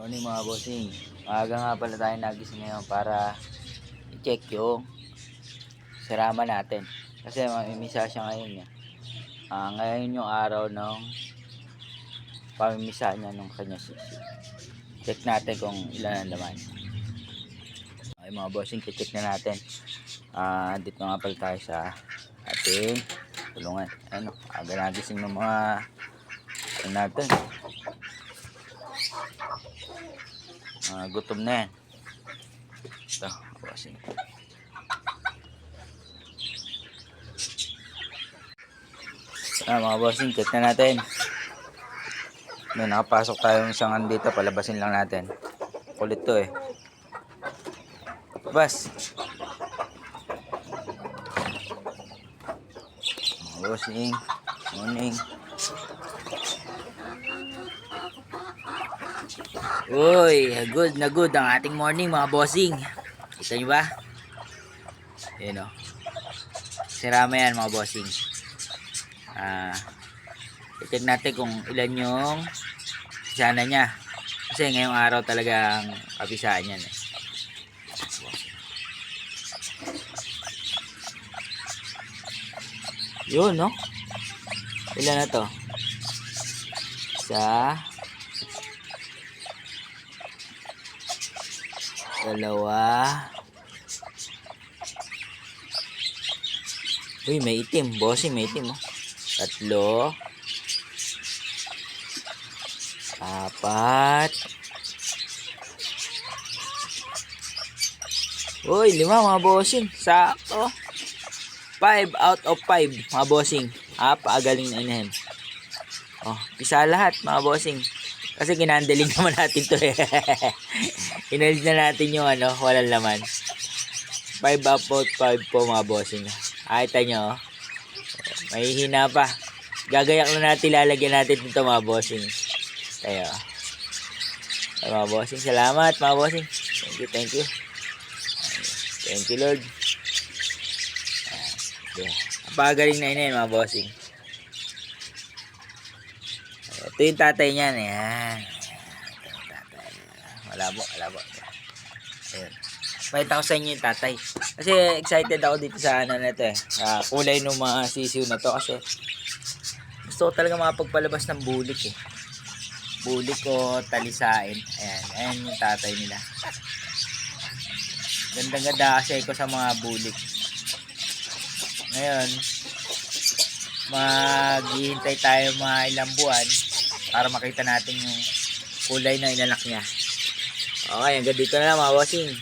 Morning mga bossing. Maaga nga pala tayo nagising ngayon para i-check yung sirama natin. Kasi mamimisa siya ngayon eh. Ngayon yung araw ng pamimisa niya ng kanya sisi. Check natin kung ilan ang laman. Okay mga bossing, check na natin. Dito nga pala tayo sa ating tulungan. Ano, aga nagising ng mga natin. Gutom na yan. Ito, bossing. Mga bossing, check na natin. Nakapasok tayong sangan dito, palabasin lang natin. Kulit to eh. Bas. Mga bossing, morning. Uy, good na good ang ating morning mga bossing. Kita nyo ba? Ayan o. Sirama yan mga bossing. I-check natin kung ilan yung sana niya. Kasi ngayong araw talagang kapisaan yan eh. Yun no? Ilan na to? Isa, dalawa. Uy, may itim. Bossing, may itim oh. Tatlo. Apat. Uy, 5 mga bossing. Sakto. 5 out of 5 mga bossing. Paagaling na inahin. Oh, pisa lahat mga bossing. Kasi kinandaling naman natin to eh. Inalis na natin yung walang laman. 5 out of 5 po mga bossing. Kita nyo, may hina pa. Gagayak na natin, lalagyan natin dito mga bossing. Tayo. Mga bossing, salamat mga bossing. Thank you. Thank you Lord. Okay. Napakagaling na yun mga bossing. Ito yung tatay niyan. Ayan. Malabo. Ayan. Pakita ko sa inyo yung tatay. Kasi excited ako dito sa na ito eh. Kulay ng mga sisiw na to. Kasi gusto ko talaga makapagpalabas ng bulik eh. Bulik o talisain. Ayan yung tatay nila. Ganda kasi ko sa mga bulik. Ngayon, maghihintay tayo mga ilang buwan para makita natin yung kulay na inanak niya. Okay, hanggang dito na lang mga bossing.